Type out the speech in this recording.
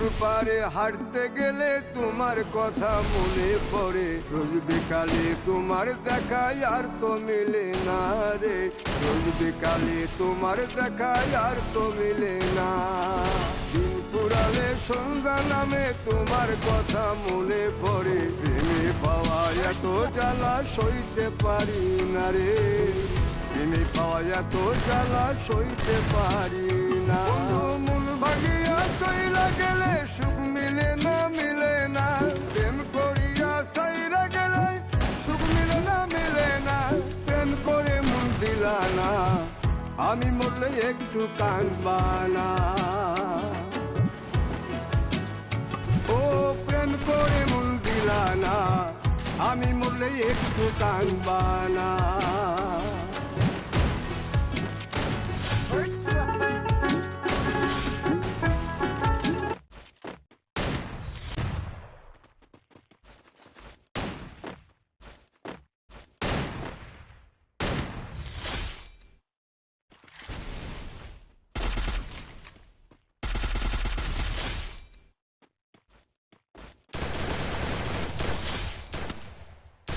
পুকুর পাড়ে হাঁটতে গেলে তোমার কথা মনে পড়ে, রোজ বিকালে তোমার দেখা আর তো মিলে না রে, রোজ বিকালে তোমার দেখা আর তো মিলে না। দিন পুরালে সন্ধ্যা নামে তোমার কথা মনে পড়ে, প্রেমে পাওয়া এত জ্বালা সইতে পারি না রে, প্রেমে পাওয়া এত জ্বালা সইতে পারি না। মন ভাগিয়া চইলা গেলে সুখ মিলে না, মিলে না, প্রেম করিয়া সাইরা গেলে সুখ মিলে না, মিলে না, প্রেম করে মন দিলা না, আমি মরলে একটু কাঁদবা না। ও প্রেম করে মন দিলা না, আমি মরলে একটু কাঁদবা না।